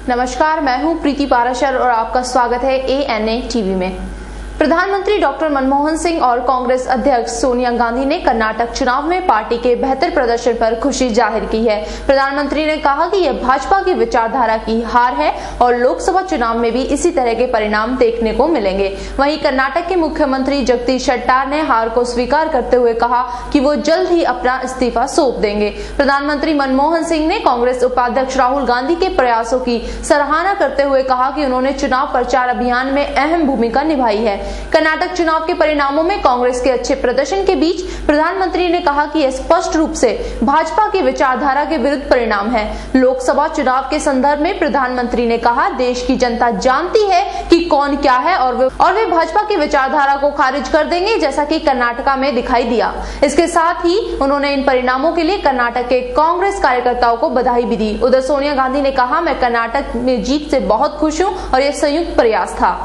नमस्कार, मैं हूं प्रीति पाराशर और आपका स्वागत है ANA टीवी में। प्रधानमंत्री डॉक्टर मनमोहन सिंह और कांग्रेस अध्यक्ष सोनिया गांधी ने कर्नाटक चुनाव में पार्टी के बेहतर प्रदर्शन पर खुशी जाहिर की है। प्रधानमंत्री ने कहा कि यह भाजपा की विचारधारा की हार है और लोकसभा चुनाव में भी इसी तरह के परिणाम देखने को मिलेंगे। वहीं कर्नाटक के मुख्यमंत्री जगदीश शेट्टार ने हार को स्वीकार करते हुए कहा कि वो जल्द ही अपना इस्तीफा सौंप देंगे। प्रधानमंत्री मनमोहन सिंह ने कांग्रेस उपाध्यक्ष राहुल गांधी के प्रयासों की सराहना करते हुए कहा कि उन्होंने चुनाव प्रचार अभियान में अहम भूमिका निभाई है। कर्नाटक चुनाव के परिणामों में कांग्रेस के अच्छे प्रदर्शन के बीच प्रधानमंत्री ने कहा कि यह स्पष्ट रूप से भाजपा की विचारधारा के विरुद्ध परिणाम है। लोकसभा चुनाव के संदर्भ में प्रधानमंत्री ने कहा, देश की जनता जानती है कि कौन क्या है और वे भाजपा की विचारधारा को खारिज कर देंगे, जैसा कि कर्नाटक में दिखाई दिया। इसके साथ ही उन्होंने इन परिणामों के लिए कर्नाटक के कांग्रेस कार्यकर्ताओं को बधाई भी दी। उधर सोनिया गांधी ने कहा, मैं कर्नाटक में जीत से बहुत खुश हूं और यह संयुक्त प्रयास था।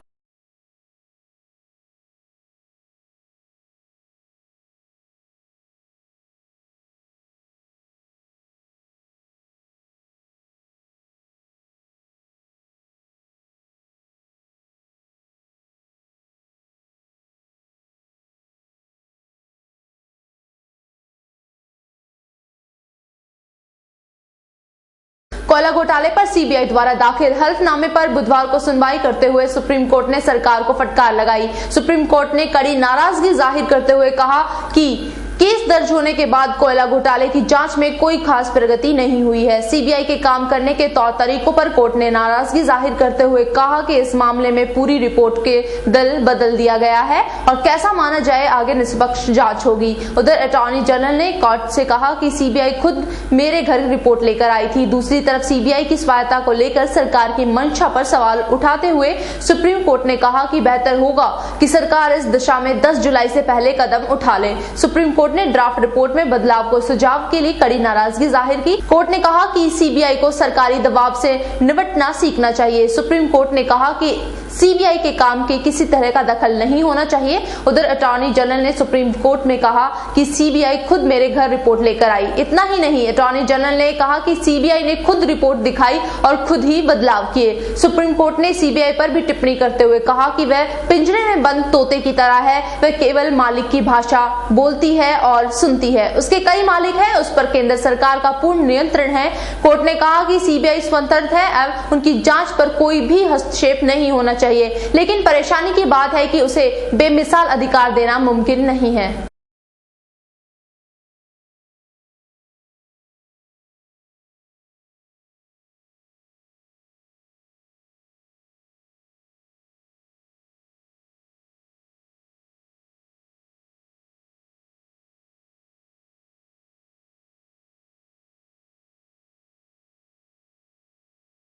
कोयला घोटाले पर सीबीआई द्वारा दाखिल हल्फनामे पर बुधवार को सुनवाई करते हुए सुप्रीम कोर्ट ने सरकार को फटकार लगाई। सुप्रीम कोर्ट ने कड़ी नाराजगी जाहिर करते हुए कहा कि केस दर्ज होने के बाद कोयला घोटाले की जांच में कोई खास प्रगति नहीं हुई है। सीबीआई के काम करने के तौर तरीकों पर कोर्ट ने नाराजगी जाहिर करते हुए कहा कि इस मामले में पूरी रिपोर्ट के दल बदल दिया गया है और कैसा माना जाए आगे निष्पक्ष जांच होगी। उधर अटॉर्नी जनरल ने कोर्ट से कहा कि सीबीआई खुद मेरे घर रिपोर्ट लेकर आई थी। दूसरी तरफ सीबीआई की स्वायत्तता को लेकर सरकार की मंशा पर सवाल उठाते हुए सुप्रीम कोर्ट ने कहा कि बेहतर होगा कि सरकार इस दिशा में 10 जुलाई से पहले कदम उठा ले। सुप्रीम कोर्ट ने ड्राफ्ट रिपोर्ट में बदलाव को सुझाव के लिए कड़ी नाराजगी जाहिर की। कोर्ट ने कहा कि सीबीआई को सरकारी दबाव से निपटना सीखना चाहिए। सुप्रीम कोर्ट ने कहा कि सीबीआई के काम के किसी तरह का दखल नहीं होना चाहिए। उधर अटॉर्नी जनरल ने सुप्रीम कोर्ट में कहा कि सीबीआई खुद मेरे घर रिपोर्ट लेकर आई। इतना ही नहीं, अटॉर्नी जनरल ने कहा कि सीबीआई ने खुद रिपोर्ट दिखाई और खुद ही बदलाव किए। सुप्रीम कोर्ट ने सीबीआई पर भी टिप्पणी करते हुए कहा कि वह पिंजरे में बंद तोते की तरह है, वह केवल मालिक की भाषा बोलती है और सुनती है। उसके कई मालिक हैं, उस पर केंद्र सरकार का पूर्ण नियंत्रण है। कोर्ट ने कहा कि सीबीआई स्वतंत्र है और उनकी जांच पर कोई भी हस्तक्षेप नहीं होना चाहिए, लेकिन परेशानी की बात है कि उसे बेमिसाल अधिकार देना मुमकिन नहीं है।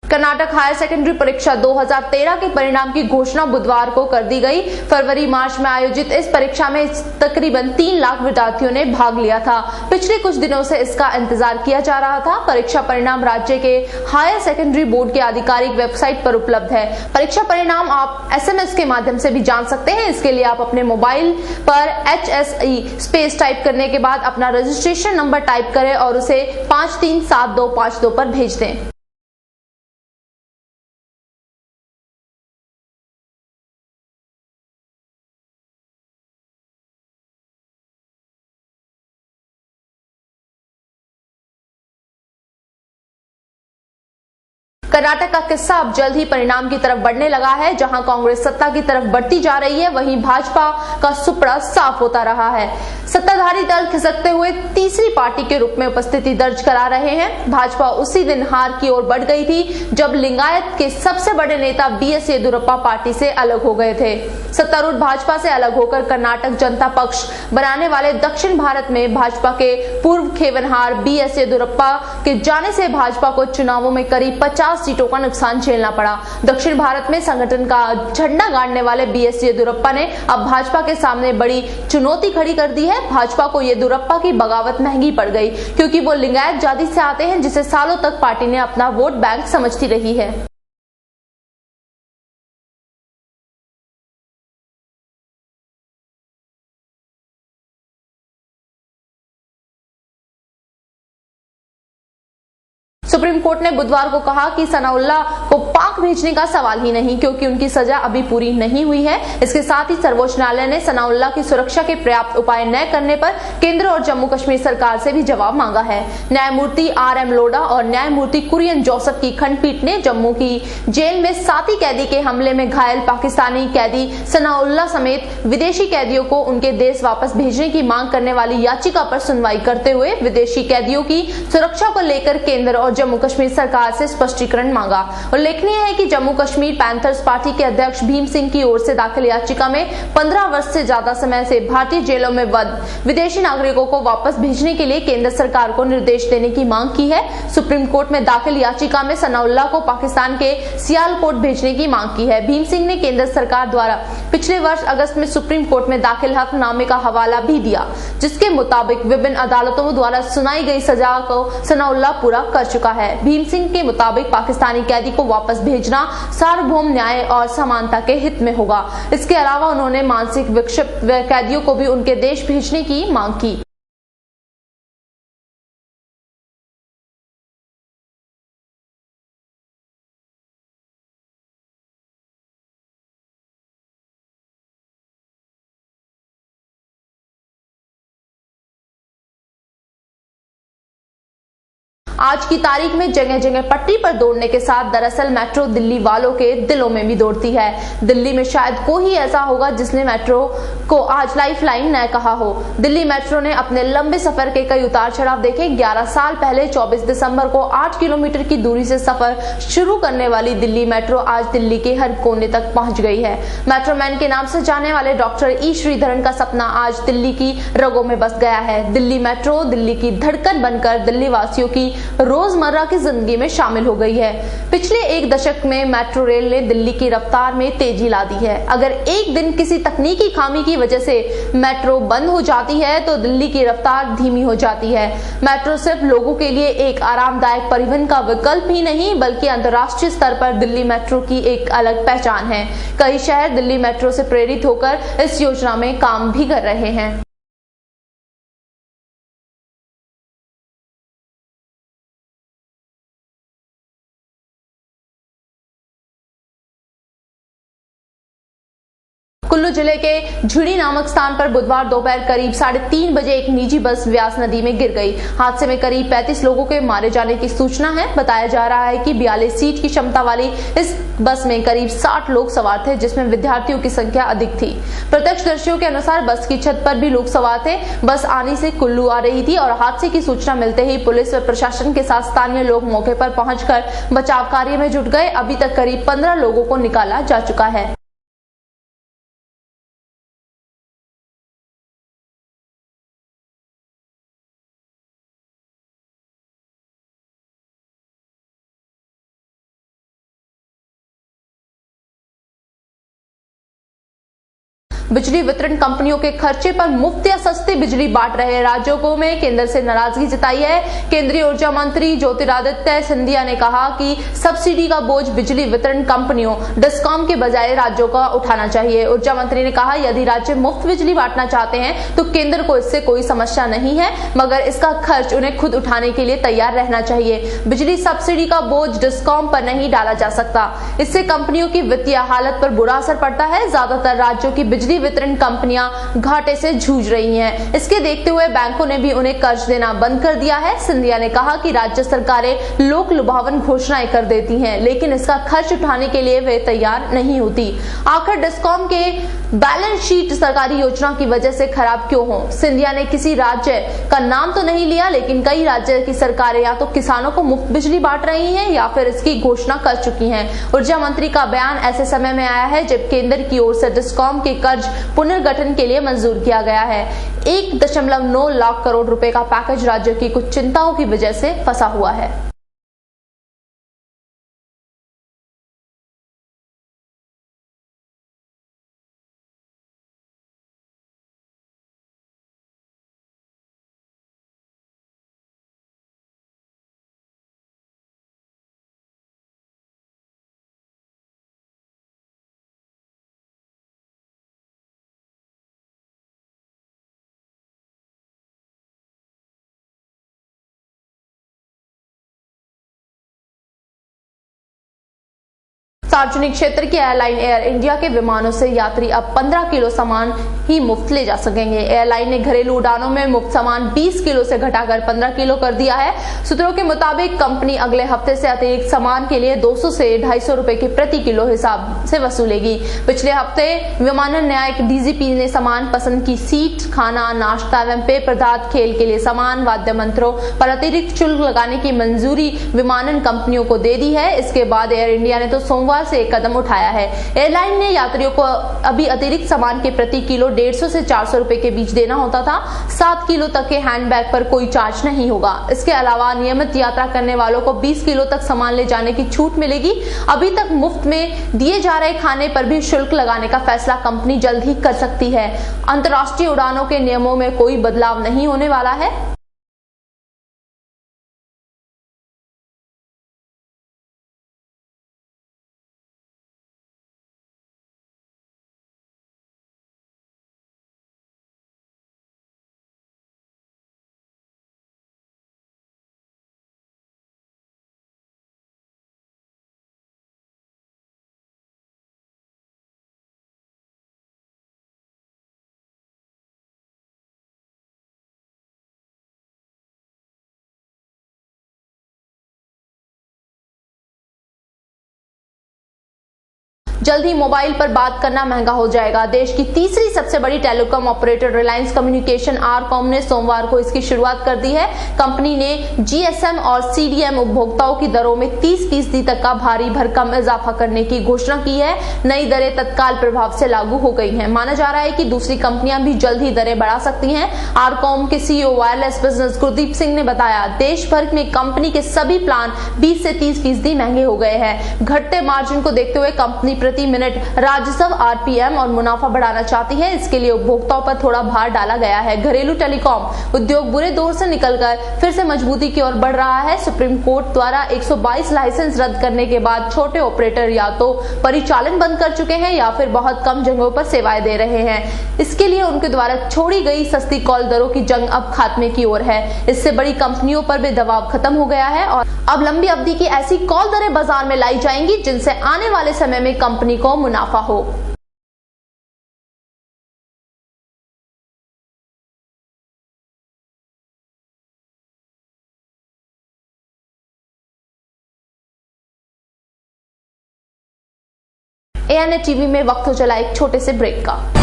कर्नाटक हायर सेकेंडरी परीक्षा 2013 के परिणाम की घोषणा बुधवार को कर दी गई। फरवरी मार्च में आयोजित इस परीक्षा में तकरीबन 3 लाख विद्यार्थियों ने भाग लिया था। पिछले कुछ दिनों से इसका इंतजार किया जा रहा था। परीक्षा परिणाम राज्य के हायर सेकेंडरी बोर्ड के आधिकारिक वेबसाइट पर उपलब्ध है। परीक्षा परिणाम आप SMS के माध्यम से भी जान सकते हैं। इसके लिए आप अपने मोबाइल पर HSE स्पेस टाइप करने के बाद अपना रजिस्ट्रेशन नंबर टाइप करें और उसे 537252 पर भेज दें। कर्नाटक का किस्सा अब जल्द ही परिणाम की तरफ बढ़ने लगा है। जहां कांग्रेस सत्ता की तरफ बढ़ती जा रही है, वहीं भाजपा का सुपड़ा साफ होता रहा है। सत्ताधारी दल खिसकते हुए तीसरी पार्टी के रूप में उपस्थिति दर्ज करा रहे हैं। भाजपा उसी दिन हार की ओर बढ़ गई थी जब लिंगायत के सबसे बड़े नेता BS येदियुरप्पा पार्टी से अलग हो गए थे। सत्तारूढ़ भाजपा से अलग होकर कर्नाटक जनता पक्ष बनाने वाले दक्षिण भारत में भाजपा के पूर्व खेवनहार BS येदियुरप्पा के जाने से भाजपा को चुनावों में करीब 50 सीटों का नुकसान झेलना पड़ा। दक्षिण भारत में संगठन का झंडा गाड़ने वाले BS येदियुरप्पा ने अब भाजपा के सामने बड़ी चुनौती खड़ी कर दी है। भाजपा को येदियुरप्पा की बगावत महंगी पड़ गई, क्योंकि वो लिंगायत जाति से आते हैं, जिसे सालों तक पार्टी ने अपना वोट बैंक समझती रही है। सुप्रीम कोर्ट ने बुधवार को कहा कि सनाउल्लाह को पाक भेजने का सवाल ही नहीं, क्योंकि उनकी सजा अभी पूरी नहीं हुई है। इसके साथ ही सर्वोच्च न्यायालय ने सनाउल्लाह की सुरक्षा के पर्याप्त उपाय न करने पर केंद्र और जम्मू कश्मीर सरकार से भी जवाब मांगा है। न्यायमूर्ति RM लोढ़ा और न्यायमूर्ति कुरियन जोसेफ की खंडपीठ ने जम्मू की जेल में साथी कैदी के हमले में घायल पाकिस्तानी कैदी सनाउल्लाह समेत विदेशी कैदियों को उनके देश वापस भेजने की मांग करने वाली याचिका पर सुनवाई करते हुए विदेशी कैदियों की सुरक्षा को लेकर केंद्र और जम्मू कश्मीर सरकार से स्पष्टीकरण मांगा। उल्लेखनीय है कि जम्मू कश्मीर पैंथर्स पार्टी के अध्यक्ष भीम सिंह की ओर से दाखिल याचिका में 15 वर्ष से ज्यादा समय से भारतीय जेलों में बंद विदेशी नागरिकों को वापस भेजने के लिए केंद्र सरकार को निर्देश देने की मांग की है। सुप्रीम कोर्ट में दाखिल याचिका में सनाउल्लाह को पाकिस्तान के सियालकोट भेजने की मांग की है। भीम सिंह ने केंद्र सरकार द्वारा पिछले वर्ष अगस्त में सुप्रीम कोर्ट में दाखिल हकनामे का हवाला भी दिया, जिसके मुताबिक विभिन्न अदालतों द्वारा सुनाई गई सजा को सनाउल्लाह पूरा कर चुका है। भीम सिंह के मुताबिक पाकिस्तानी कैदी को वापस भेजना सार्वभौम न्याय और समानता के हित में होगा। इसके अलावा उन्होंने मानसिक विक्षिप्त कैदियों को भी उनके देश भेजने की मांग की। आज की तारीख में जगह जगह पटरी पर दौड़ने के साथ दरअसल मेट्रो दिल्ली वालों के दिलों में भी दौड़ती है। दिल्ली में शायद कोई ही ऐसा होगा जिसने मेट्रो को आज लाइफलाइन न कहा हो। दिल्ली मेट्रो ने अपने लंबे सफर के कई उतार चढ़ाव देखे। 11 साल पहले 24 दिसंबर को 8 किलोमीटर की दूरी से सफर शुरू करने वाली दिल्ली मेट्रो आज दिल्ली के हर कोने तक पहुंच गई है। मेट्रोमैन के नाम से जाने वाले डॉक्टर ई श्रीधरन का सपना आज दिल्ली की रगों में बस गया है। दिल्ली मेट्रो दिल्ली की धड़कन बनकर दिल्ली वासियों की रोजमर्रा की जिंदगी में शामिल हो गई है। पिछले एक दशक में मेट्रो रेल ने दिल्ली की रफ्तार में तेजी ला दी है। अगर एक दिन किसी तकनीकी खामी की वजह से मेट्रो बंद हो जाती है तो दिल्ली की रफ्तार धीमी हो जाती है। मेट्रो सिर्फ लोगों के लिए एक आरामदायक परिवहन का विकल्प ही नहीं, बल्कि अंतर्राष्ट्रीय स्तर पर दिल्ली मेट्रो की एक अलग पहचान है। कई शहर दिल्ली मेट्रो से प्रेरित होकर इस योजना में काम भी कर रहे हैं। कुल्लू जिले के झुड़ी नामक स्थान पर बुधवार दोपहर करीब 3:30 बजे एक निजी बस व्यास नदी में गिर गई। हादसे में करीब 35 लोगों के मारे जाने की सूचना है। बताया जा रहा है कि 42 सीट की क्षमता वाली इस बस में करीब 60 लोग सवार थे, जिसमें विद्यार्थियों की संख्या अधिक थी। प्रत्यक्षदर्शियों के अनुसार बस की छत पर भी लोग सवार थे। बस आनी से कुल्लू आ रही थी और हादसे की सूचना मिलते ही पुलिस व प्रशासन के साथ स्थानीय लोग मौके पर पहुंचकर बचाव कार्य में जुट गए। अभी तक करीब 15 लोगों को निकाला जा चुका है। बिजली वितरण कंपनियों के खर्चे पर मुफ्त या सस्ती बिजली बांट रहे राज्यों को में केंद्र से नाराजगी जताई है। केंद्रीय ऊर्जा मंत्री ज्योतिरादित्य सिंधिया ने कहा कि सब्सिडी का बोझ बिजली वितरण कंपनियों डिस्कॉम के बजाय राज्यों का उठाना चाहिए। ऊर्जा मंत्री ने कहा, यदि राज्य मुफ्त बिजली बांटना चाहते हैं तो केंद्र को इससे कोई समस्या नहीं है, मगर इसका खर्च उन्हें खुद उठाने के लिए तैयार रहना चाहिए। बिजली सब्सिडी का बोझ डिस्कॉम पर नहीं डाला जा सकता। इससे कंपनियों की वित्तीय हालत पर बुरा असर पड़ता है। ज्यादातर राज्यों की बिजली वितरण कंपनियां घाटे से जूझ रही हैं। इसके देखते हुए बैंकों ने भी उन्हें कर्ज देना बंद कर दिया है। सिंधिया ने कहा कि राज्य सरकारें लोक लुभावन घोषणाएं कर देती हैं, लेकिन इसका खर्च उठाने के लिए वे तैयार नहीं होती। आखिर डिस्कॉम के बैलेंस शीट सरकारी योजना की वजह से खराब क्यों हो? सिंधिया ने किसी राज्य का नाम तो नहीं लिया, लेकिन कई राज्य की सरकारें या तो किसानों को मुफ्त बिजली बांट रही हैं या फिर इसकी घोषणा कर चुकी हैं। ऊर्जा मंत्री का बयान ऐसे समय में आया है जब केंद्र की ओर से डिस्कॉम के कर्ज पुनर्गठन के लिए मंजूर किया गया है। 1.9 लाख करोड़ रुपए का पैकेज राज्यों की कुछ चिंताओं की वजह से फंसा हुआ है। सार्वजनिक क्षेत्र की एयरलाइन एयर इंडिया के विमानों से यात्री अब 15 किलो सामान ही मुफ्त ले जा सकेंगे। एयरलाइन ने घरेलू उड़ानों में मुफ्त सामान 20 किलो से घटाकर 15 किलो कर दिया है। सूत्रों के मुताबिक कंपनी अगले हफ्ते से अतिरिक्त सामान के लिए 200 से 250 रुपए के प्रति किलो हिसाब से वसूलेगी। पिछले हफ्ते विमानन न्यायिक डीजीपी ने सामान पसंद की सीट, खाना, नाश्ता एवं पेय पदार्थ, खेल के लिए सामान, वाद्य मंत्रों पर अतिरिक्त शुल्क लगाने की मंजूरी विमानन कंपनियों को दे दी है। इसके बाद एयर इंडिया ने तो सोमवार से एक कदम उठाया है। एयरलाइन ने यात्रियों को अभी अतिरिक्त सामान के प्रति किलो 150 से 400 रुपए के बीच देना होता था। 7 किलो तक के हैंडबैग पर कोई चार्ज नहीं होगा। इसके अलावा नियमित यात्रा करने वालों को 20 किलो तक सामान ले जाने की छूट मिलेगी। अभी तक मुफ्त में दिए जा रहे खाने पर भी शुल्क लगाने का फैसला कंपनी जल्द ही कर सकती है। अंतर्राष्ट्रीय उड़ानों के नियमों में कोई बदलाव नहीं होने वाला है। जल्द ही मोबाइल पर बात करना महंगा हो जाएगा। देश की तीसरी सबसे बड़ी telecom operator Reliance communication RCom ने सोमवार को इसकी शुरुआत कर दी है। कंपनी ने जीएसएम और सीडीएम उपभोक्ताओं की दरों में 30% तक का भारी भरकम इजाफा करने की घोषणा की है। नई दरें तत्काल प्रभाव से लागू हो गई हैं। माना जा रहा है कि दूसरी कंपनियां भी जल्द ही दरें बढ़ा सकती हैं। आरकॉम के CEO wireless business Gurdeep Singh ने बताया, देश भर में कंपनी के सभी प्लान 20 से 30% महंगे हो गए हैं। घटते मार्जिन को देखते हुए कंपनी प्रति मिनट राजस्व, आरपीएम और मुनाफा बढ़ाना चाहती है। इसके लिए उपभोक्ताओं पर थोड़ा भार डाला गया है। घरेलू टेलीकॉम उद्योग बुरे दौर से निकलकर फिर से मजबूती की ओर बढ़ रहा है। सुप्रीम कोर्ट द्वारा 122 लाइसेंस रद्द करने के बाद छोटे ऑपरेटर या तो परिचालन बंद कर चुके हैं या फिर बहुत कम जगहों पर सेवाएं दे रहे हैं। इसके लिए उनके द्वारा छोड़ी गई सस्ती कॉल दरों की जंग अब खात्मे की ओर है। इससे बड़ी कंपनियों पर भी दबाव खत्म हो गया है और अब लंबी अवधि की ऐसी कॉल दरें बाजार में लाई जाएंगी जिनसे आने वाले समय में कंपनी को मुनाफा हो। ANA टीवी में वक्त हो चला एक छोटे से ब्रेक का।